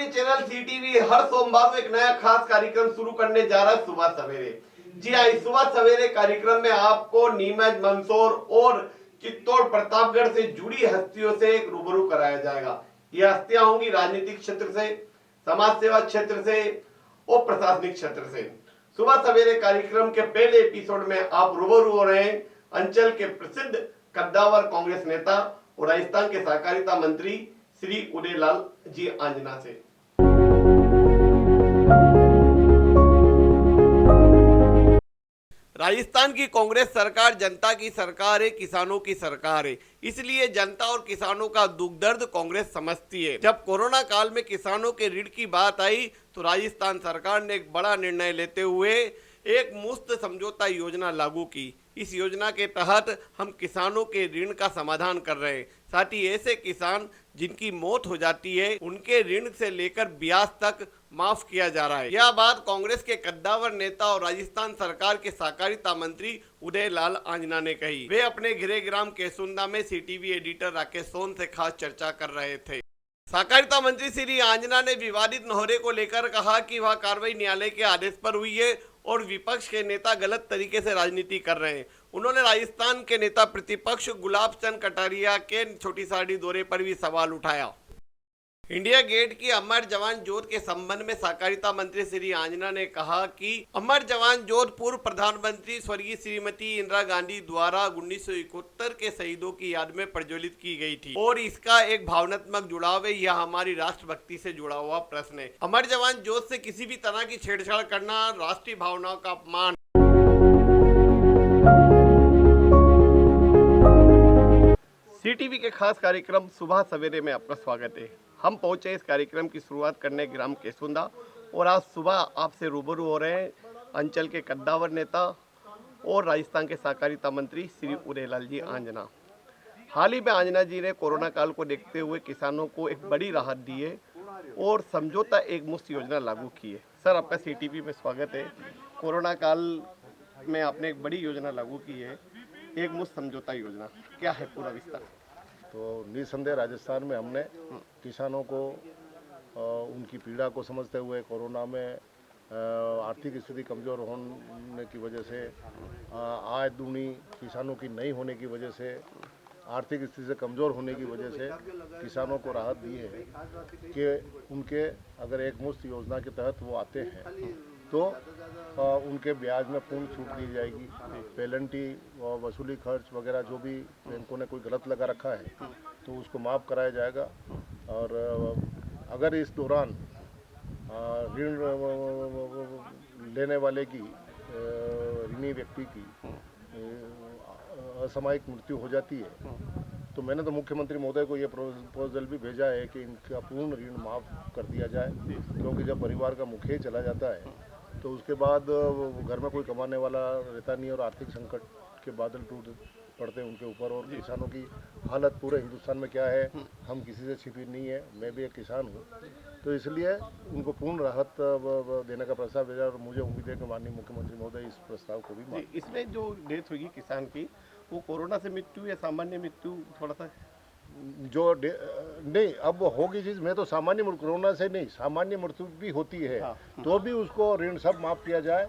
अपने channel CTV हर सोमवार को एक नया खास कार्यक्रम शुरू करने जा रहा है सुबह सवेरे। जी हाँ, इस सुबह सवेरे कार्यक्रम में आपको नीमच, मंदसौर और चित्तौड़, प्रतापगढ़ से जुड़ी हस्तियों से रूबरू कराया जाएगा। ये हस्तियां होंगी राजनीतिक क्षेत्र से, समाज सेवा क्षेत्र से और प्रशासनिक क्षेत्र से। सुबह सवेरे कार्यक्रम के पहले एपिसोड में आप रूबरू हो रहे हैं अंचल के प्रसिद्ध कद्दावर कांग्रेस नेता और राजस्थान के सहकारिता मंत्री श्री उदयलाल जी आंजना से। राजस्थान की कांग्रेस सरकार जनता की सरकार है, किसानों की सरकार है, इसलिए जनता और किसानों का दुख दर्द कांग्रेस समझती है। जब कोरोना काल में किसानों के ऋण की बात आई तो राजस्थान सरकार ने एक बड़ा निर्णय लेते हुए एक मुफ्त समझौता योजना लागू की। इस योजना के तहत हम किसानों के ऋण का समाधान कर रहे हैं। साथ ही ऐसे किसान जिनकी मौत हो जाती है उनके ऋण से लेकर ब्याज तक माफ किया जा रहा है। यह बात कांग्रेस के कद्दावर नेता और राजस्थान सरकार के सहकारिता मंत्री उदयलाल आंजना ने कही। वे अपने गृह ग्राम केसुंदा में सीटीवी एडिटर राकेश सोन से खास चर्चा कर रहे थे। सहकारिता मंत्री श्री आंजना ने विवादित नौहरे को लेकर कहा कि वह कार्रवाई न्यायालय के आदेश पर हुई है और विपक्ष के नेता गलत तरीके से राजनीति कर रहे हैं। उन्होंने राजस्थान के नेता प्रतिपक्ष गुलाब चंद कटारिया के छोटी साड़ी दौरे पर भी सवाल उठाया। इंडिया गेट की अमर जवान ज्योत के संबंध में सहकारिता मंत्री श्री आंजना ने कहा कि अमर जवान ज्योत पूर्व प्रधानमंत्री स्वर्गीय श्रीमती इंदिरा गांधी द्वारा 1971 के शहीदों की याद में प्रज्वलित की गई थी और इसका एक भावनात्मक जुड़ाव है। यह हमारी राष्ट्रभक्ति से जुड़ा हुआ प्रश्न है। अमर जवान ज्योत से किसी भी तरह की छेड़छाड़ करना राष्ट्रीय भावनाओं का अपमान। सीटीवी के खास कार्यक्रम सुबह सवेरे में आपका स्वागत है। हम पहुंचे इस कार्यक्रम की शुरुआत करने ग्राम केसुंदा और आज सुबह आपसे रूबरू हो रहे हैं अंचल के कद्दावर नेता और राजस्थान के सहकारिता मंत्री श्री उदयलाल जी आंजना। हाल ही में आंजना जी ने कोरोना काल को देखते हुए किसानों को एक बड़ी राहत दी है और समझौता एक मुफ्त योजना लागू की है। सर, आपका सीटीवी में स्वागत है। कोरोना काल में आपने एक बड़ी योजना लागू की है, एक मुफ्त समझौता योजना, क्या है पूरा विस्तार? तो निसंदेह राजस्थान में हमने किसानों को उनकी पीड़ा को समझते हुए कोरोना में आर्थिक स्थिति कमज़ोर होने की वजह से, आय दूनी किसानों की नहीं होने की वजह से, आर्थिक स्थिति से कमज़ोर होने की वजह से किसानों को राहत दी है कि उनके अगर एक मुफ्त योजना के तहत वो आते हैं तो उनके ब्याज में पूर्ण छूट दी जाएगी। पेनल्टी वसूली खर्च वगैरह जो भी बैंकों ने कोई गलत लगा रखा है तो उसको माफ़ कराया जाएगा। और अगर इस दौरान ऋण लेने वाले की, ऋणी व्यक्ति की असामयिक मृत्यु हो जाती है तो मैंने तो मुख्यमंत्री महोदय को ये प्रपोजल भी भेजा है कि इनका पूर्ण ऋण माफ़ कर दिया जाए, क्योंकि जब परिवार का मुखिया चला जाता है तो उसके बाद घर में कोई कमाने वाला रहता नहीं और आर्थिक संकट के बादल टूट पड़ते हैं उनके ऊपर। और किसानों की हालत पूरे हिंदुस्तान में क्या है, हम किसी से छिपी नहीं है। मैं भी एक किसान हूँ, तो इसलिए उनको पूर्ण राहत देने का प्रस्ताव भेजा और मुझे उम्मीद है कि माननीय मुख्यमंत्री महोदय इस प्रस्ताव को भी मान। इसमें जो डेथ हुई किसान की, वो कोरोना से मृत्यु या सामान्य मृत्यु, थोड़ा सा जो नहीं अब होगी चीज़, मैं तो सामान्य कोरोना से नहीं, सामान्य मृत्यु भी होती है तो भी उसको ऋण सब माफ किया जाए,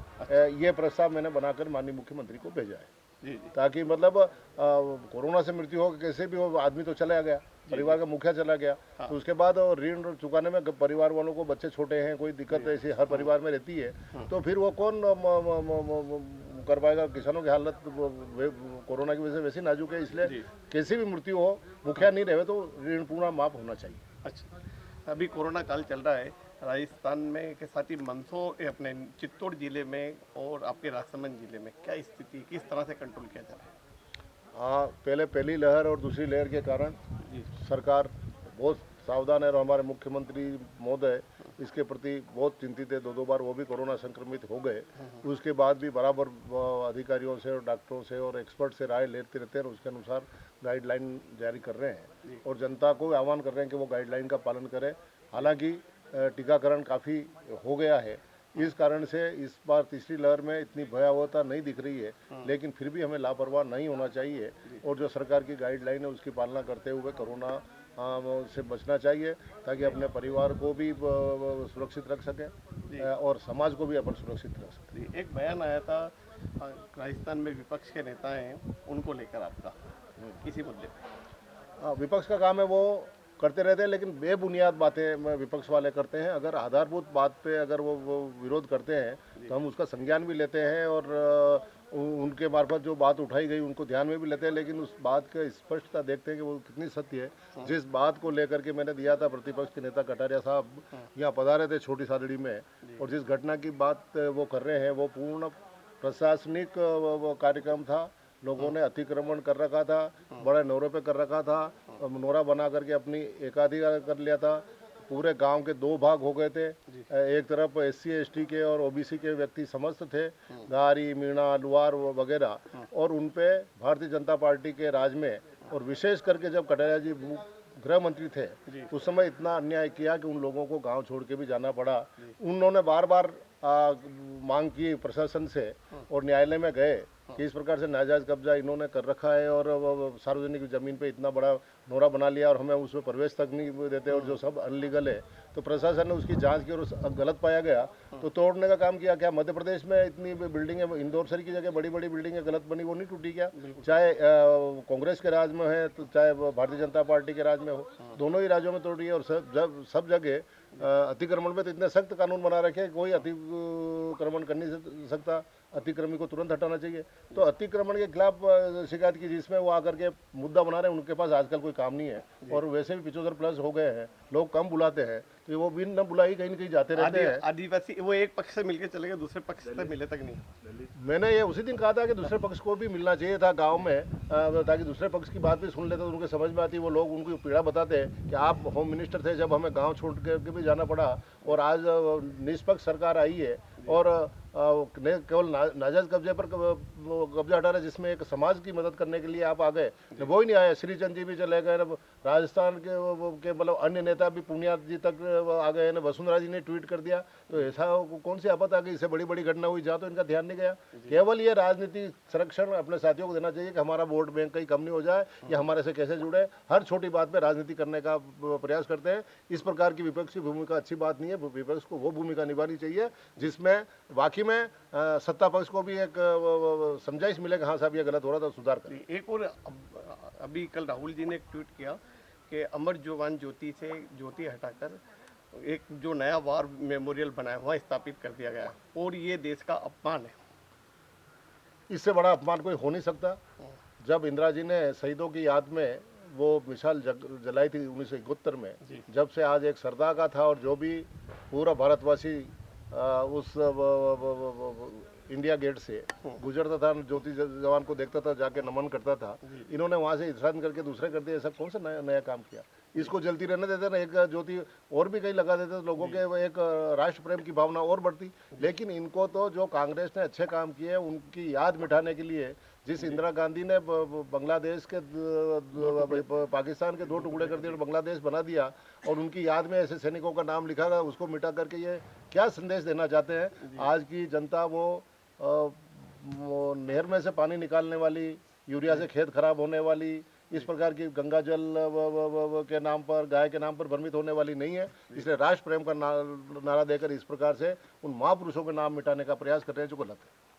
ये प्रस्ताव मैंने बनाकर माननीय मुख्यमंत्री को भेजा है। जी। ताकि मतलब कोरोना से मृत्यु हो कैसे भी हो, आदमी तो चला गया, परिवार का मुखिया चला गया, तो उसके बाद ऋण चुकाने में परिवार वालों को, बच्चे छोटे हैं, कोई दिक्कत ऐसी हर परिवार में रहती है, तो फिर वो कौन कर पाएगा। किसानों की हालत कोरोना की वजह से वैसी नाजुक है, इसलिए कैसी भी मृत्यु हो, मुखिया नहीं रहे तो ऋण पूर्ण माफ होना चाहिए। अच्छा, अभी कोरोना काल चल रहा है राजस्थान में के साथ ही मंदसौर, अपने चित्तौड़ जिले में और आपके राजसमंद जिले में क्या स्थिति, किस तरह से कंट्रोल किया जा रहा है? पहले पहली लहर और दूसरी लहर के कारण सरकार बहुत सावधान है और हमारे मुख्यमंत्री महोदय इसके प्रति बहुत चिंतित है। दो बार वो भी कोरोना संक्रमित हो गए, उसके बाद भी बराबर अधिकारियों से और डॉक्टरों से और एक्सपर्ट से राय लेते रहते हैं और उसके अनुसार गाइडलाइन जारी कर रहे हैं और जनता को आह्वान कर रहे हैं कि वो गाइडलाइन का पालन करें। हालांकि टीकाकरण काफ़ी हो गया है, इस कारण से इस बार तीसरी लहर में इतनी भयावहता नहीं दिख रही है, लेकिन फिर भी हमें लापरवाह नहीं होना चाहिए और जो सरकार की गाइडलाइन है उसकी पालना करते हुए कोरोना उससे बचना चाहिए ताकि अपने परिवार को भी सुरक्षित रख सकें और समाज को भी अपन सुरक्षित रख सकें। एक बयान आया था राजस्थान में विपक्ष के नेता हैं उनको लेकर आपका किसी मुद्दे पे? विपक्ष का काम है वो करते रहते हैं, लेकिन बेबुनियाद बातें विपक्ष वाले करते हैं। अगर आधारभूत बात पे अगर वो विरोध करते हैं तो हम उसका संज्ञान भी लेते हैं और उनके मार्फत जो बात उठाई गई उनको ध्यान में भी लेते हैं, लेकिन उस बात का स्पष्टता देखते हैं कि वो कितनी सत्य है। जिस बात को लेकर के मैंने दिया था, प्रतिपक्ष के नेता कटारिया साहब यहाँ पधारे थे छोटी सादड़ी में, और जिस घटना की बात वो कर रहे हैं वो पूर्ण प्रशासनिक कार्यक्रम था। लोगों ने अतिक्रमण कर रखा था, बड़े नौरों पे कर रखा था, नौरा बना करके अपनी एकाधिकार कर लिया था। पूरे गांव के दो भाग हो गए थे, एक तरफ SC ST के और OBC के व्यक्ति समस्त थे, गारी मीणा लुहार वगैरह, और उन पे भारतीय जनता पार्टी के राज में, और विशेष करके जब कटारिया जी गृह मंत्री थे उस समय इतना अन्याय किया कि उन लोगों को गांव छोड़ के भी जाना पड़ा। उन्होंने बार बार मांग की प्रशासन से और न्यायालय में गए कि इस प्रकार से नाजायज कब्जा इन्होंने कर रखा है और सार्वजनिक जमीन पे इतना बड़ा नोरा बना लिया और हमें उसमें प्रवेश तक नहीं देते और जो सब अनलीगल है। तो प्रशासन ने उसकी जांच की और गलत पाया गया तो तोड़ने का काम किया। क्या मध्य प्रदेश में इतनी बिल्डिंगें, इंदौर शहर की जगह बड़ी बड़ी बिल्डिंगें गलत बनी, वो नहीं टूटी क्या? चाहे कांग्रेस के राज में है तो चाहे भारतीय जनता पार्टी के राज में हो, दोनों ही राज्यों में तोड़ी है। और सब जगह अतिक्रमण पे तो इतने सख्त कानून बना रखे, कोई अतिक्रमण कर नहीं सकता, अतिक्रमी को तुरंत हटाना चाहिए। तो अतिक्रमण के खिलाफ शिकायत की जिसमें वो आकर के मुद्दा बना रहे हैं, उनके पास आजकल कोई काम नहीं है और वैसे भी 75+ हो गए हैं, लोग कम बुलाते हैं तो वो बिन न बुलाई कहीं न कहीं जाते रहते हैं। आदिवासी वो एक पक्ष से मिलकर चले गए, दूसरे पक्ष से मिले तक नहीं। मैंने ये उसी दिन कहा था कि दूसरे पक्ष को भी मिलना चाहिए था गांव में, ताकि दूसरे पक्ष की बात भी सुन लेते तो उनके समझ में आती। वो लोग उनको पीड़ा बताते हैं कि आप होम मिनिस्टर थे जब हमें गांव छोड़ के भी जाना पड़ा और आज निष्पक्ष सरकार आई है और केवल नाजायज कब्जे पर कब्जा हटा रहे, जिसमें एक समाज की मदद करने के लिए आप आ गए, वो ही नहीं आए। श्रीचंद जी भी चले गए, राजस्थान के मतलब अन्य नेता भी पुनिया जी तक आ गए, वसुंधरा जी ने ट्वीट कर दिया। तो ऐसा कौन सी आफत आ गई, इससे बड़ी बड़ी घटना हुई जहाँ तो इनका ध्यान नहीं गया। केवल ये राजनीति संरक्षण अपने साथियों को देना चाहिए कि हमारा वोट बैंक कहीं कम नहीं हो जाए या हमारे से कैसे जुड़े। हर छोटी बात पे राजनीति करने का प्रयास करते हैं। इस प्रकार की विपक्षी भूमिका अच्छी बात नहीं है। विपक्ष को वो भूमिका निभानी चाहिए जिसमें वाकई में सत्ता पक्ष को भी एक समझाइश मिले कि हाँ साहब ये गलत हो रहा था, सुधार करें। एक और अभी कल राहुल जी ने एक ट्वीट किया कि अमर जवान ज्योति से ज्योति हटाकर एक जो नया वार मेमोरियल बनाया हुआ स्थापित कर दिया गया और ये देश का अपमान है। इससे बड़ा अपमान कोई हो नहीं सकता। जब इंदिरा जी ने शहीदों की याद में वो मिसाल जलाई थी 1971 में, जब से आज एक श्रद्धा का था और जो भी पूरा भारतवासी उस इंडिया गेट से गुजरता था, ज्योति जवान को देखता था, जाके नमन करता था। इन्होंने वहाँ से इशारा करके दूसरे कर दिया। ऐसा कौन सा नया काम किया? इसको जलती रहने देते ना, एक ज्योति और भी कहीं लगा देते तो लोगों के एक राष्ट्र प्रेम की भावना और बढ़ती। लेकिन इनको तो जो कांग्रेस ने अच्छे काम किए उनकी याद मिटाने के लिए, जिस इंदिरा गांधी ने बांग्लादेश के पाकिस्तान के 2 टुकड़े कर दिए और बांग्लादेश बना दिया और उनकी याद में ऐसे सैनिकों का नाम लिखा गया, उसको मिटा करके ये क्या संदेश देना चाहते हैं? आज की जनता वो नहर में से पानी निकालने वाली, यूरिया से खेत खराब होने वाली, इस प्रकार की गंगा जल के नाम पर, गाय के नाम पर भ्रमित होने वाली नहीं है। इसलिए राष्ट्र प्रेम का नारा देकर इस प्रकार से उन महापुरुषों के नाम मिटाने का प्रयास कर रहे हैं, जो गलत है।